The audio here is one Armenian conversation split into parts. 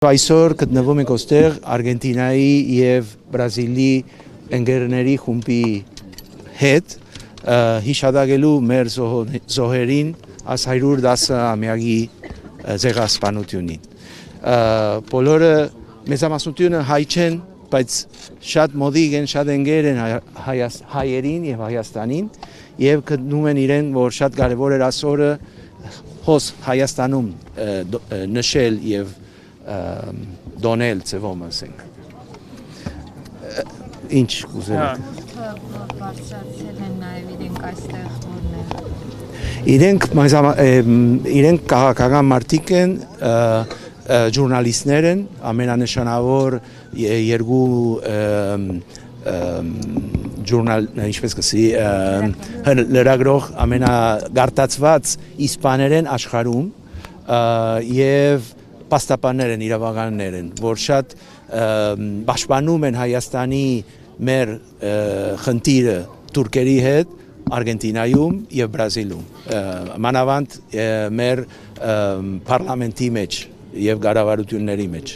Այսօր գտնվում ենք ոստեղ Արգենտինայի եւ Բրազիլի ընկերների խումբի հետ հիշադակելու մեր զոհերին աս 110-ամյակի ցեղասպանությունին։ Բոլորը մեծամասնությունը հայ չեն, բայց շատ մոդիկ են, շատ ընկեր են հայերին եւ Հայաստանին եւ գտնում են իրեն, որ շատ կարեւոր էր այսօրը հոս Հայաստանում նշել եւ դոնել ծևոմ ասենք։ Ինչ կուզել եք։ Բարձրացել են նաև իրենք այստեղ իրենք քաղաքական մարդիկ են, ժուրնալիստներ են, ամենանշանավոր երկու ինչպես կսի լրագրող ամենագարտացված իսպաներեն աշխարհում եւ պաստապաններ են, իրավականներ են, որ շատ պաշտպանում են Հայաստանի մեր խնդիրը թուրքերի հետ Արգենտինայում եւ Բրազիլում, մանավանդ մեր պարլամենտի մեջ եւ կառավարությունների մեջ։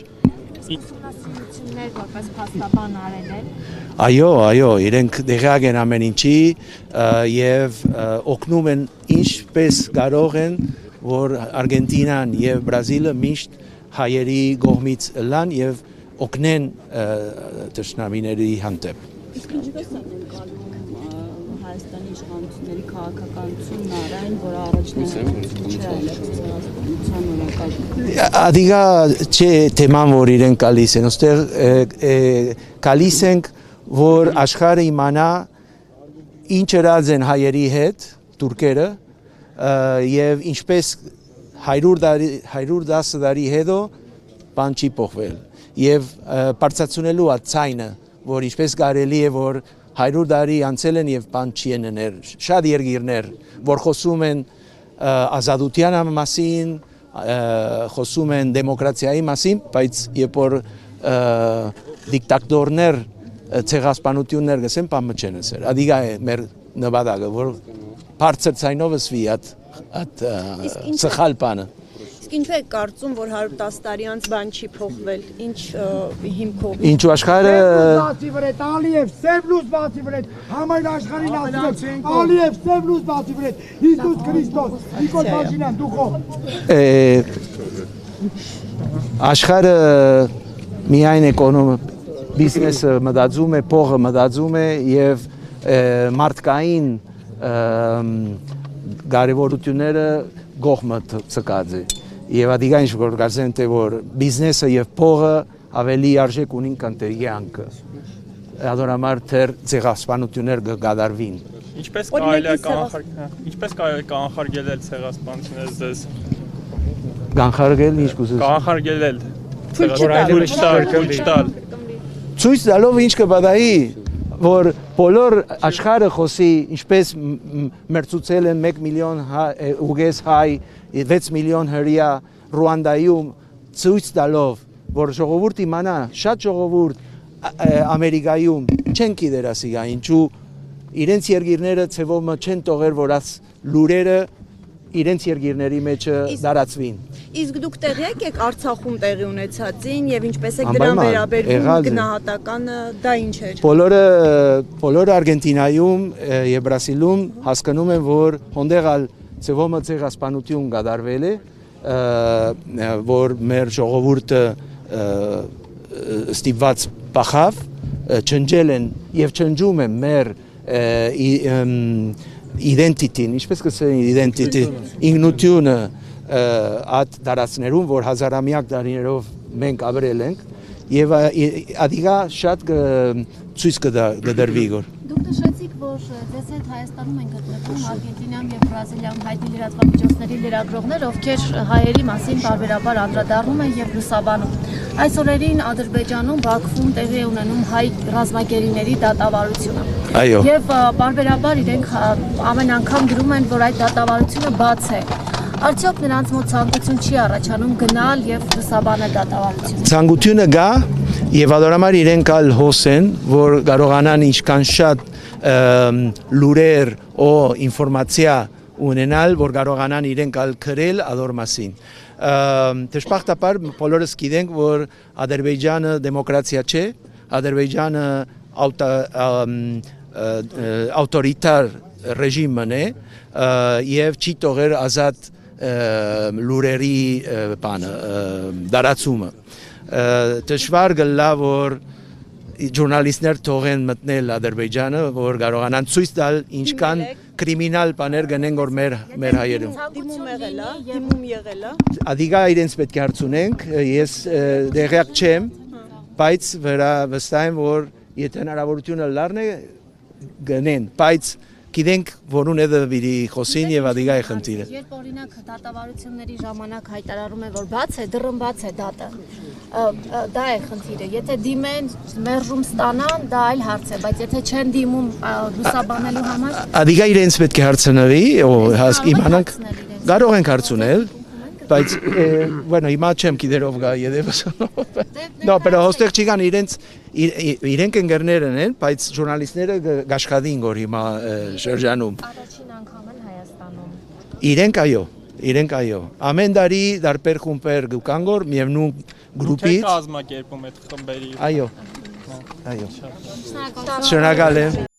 Ուսումնասիրություններ որպես փաստաբան արել են։ Այո, իրենք դեղյակ են ամեն ինչի եւ օգնում են ինչպես կարող են, որ Արգենտինան եւ Բրազիլը միշտ հայերի կողմից լան եւ օգնեն թշնամիների հանդեպ։ Իսկ ինչպես է ներկայանում Հայաստանի իշխանությունների քաղաքականությունն արայն, որ Ադիգա չէ թեման, որ իրենք գալիս են, ոստեղ գալիս ենք, որ աշխարհը իմանա ինչ ըրած են հայերի հետ թուրքերը եւ ինչպես 110 տարի հետո բան չի փոխվել եւ բարձրացնելու այդ ցայնը, որ ինչպես կարելի է, որ 100 տարի անցել են եւ բան չի եներ, շատ երկիրներ, որ խոսում են ազատության մասին, խոսում են դեմոկրատիայի մասին, բայց երբ որ դիկտատորներ ցեղասպանություններ գսեն, բան չեն ասել։ Ադիգա է մեր նպատակը, որ բարձր ցայնով ասվի այդ սխալ բանը։ Իսկ ինչու է կարծում, որ 110 տարի անց բան չի փոխվել, ինչ հիմքով։ Ինչու աշխարհը Ալիև սև լույս բացի վրետ, համայն աշխարհին ասում Ալիև սև լույս բացի վրետ, Հիսուս Քրիստոս, Նիկոլ Փաշինյան դուխով։ Աշխարհը միայն բիզնեսը մտածում է, փողը մտածում է եւ մարդկային կարևորությունները գողմը ցկած է եւ ադիգա ինչ որ կարծեն թե որ բիզնեսը եւ փողը ավելի արժեք ունին քան թե յանքը adorամար թեր ցեղասպանություններ կգադարվին ինչպես կարելի է կանխարգելել ցեղասպանությունները ձեզ կանխարգել ինչ կուզես կանխարգելել ցույց տալով ինչ կբադայի որ բոլոր աշխարհը խոսի ինչպես մերցուցել են 1 միլիոն ուգես հայ 6 միլիոն հրյա Ռուանդայում ցույց տալով որ ժողովուրդը իմանա շատ ժողովուրդ Ամերիկայում չեն գիտեր ասիգա ինչու իրենց երկիրները ցևոմը չեն տողեր որ աս լուրերը իրենց երկիրների մեջ դարածվին Իսկ դուք տեղի եք Արցախում տեղի ունեցածին եւ ինչպես եք դրան վերաբերվում գնահատականը դա ինչ էր բոլորը Արգենտինայում եւ Բրազիլում հասկանում են որ հոնդեղալ ցևոմը ցեղասպանություն կդարվել է որ մեր ժողովուրդը ստիպված բախավ չնջել են եւ չնջում են մեր identity, ինչպես կսեն identity, ինքնությունը այդ դարածներում, որ հազարամյակ տարիներով մենք ապրել ենք եւ ադիգա շատ ցույց կդրվի գոր։ Դուք նշեցիք, որ ձեզ հետ Հայաստանում են գտնվում Արգենտինայում եւ Բրազիլիայում հայտնի լրատվամիջոցների լրագրողներ, ովքեր հայերի մասին բարբերաբար անդրադառնում են եւ լուսաբանում։ Այս օրերին Ադրբեջանում Բաքվում տեղի է ունենում հայ ռազմագերիների դատավարությունը։ Այո։ Եվ բարբերաբար իրենք ամեն անգամ գրում են, որ այդ դատավարությունը բաց է։ Արդյոք նրանց մոտ ցանկություն չի առաջանում գնալ եւ լուսաբանել դատավարությունը։ Ցանկությունը գա եւ adorամար իրենք ալ հոսեն, որ կարողանան ինչքան շատ լուրեր օ ինֆորմացիա ունենալ, որ կարողանան իրենք ալ քրել ադոր մասին։ Դժբախտաբար բոլորս գիտենք, որ Ադրբեջանը դեմոկրատիա չէ, Ադրբեջանը ավտորիտար ռեժիմն է եւ չի թողեր ազատ լուրերի բանը դարացումը դժվար գլա որ ժուրնալիստներ թողեն մտնել Ադրբեջանը որ կարողանան ցույց տալ ինչքան կրիմինալ բաներ գնեն որ մեր հայերում դիմում եղել է Ադիգա իրենց պետք է հարցունենք ես դեղյակ չեմ բայց վստահ եմ որ եթե հնարավորությունը լառն է գնեն բայց գիտենք որ ունեդը վիրի խոսին եւ ադիգա է խնդիրը երբ օրինակ դատավարությունների ժամանակ հայտարարում է որ բաց է դռն բաց է դատը դա է խնդիրը եթե դիմեն մերժում ստանան դա այլ հարց է բայց եթե չեն դիմում լուսաբանելու համար ադիգա իրենց պետք է հարցնվի իմանանք կարող ենք հարցնել բայց bueno հիմա չեմ գիտեր ով գա եդևս no pero հոստեղ չկան իրենք ընկերներն են բայց ժուրնալիստները գաշխատին որ հիմա շրջանում առաջին անգամ են Հայաստանում իրենք այո ամեն տարի դարբեր խումբեր կան որ միևնույն գրուպից կազմակերպում այդ խմբերի այո շնորհակալ եմ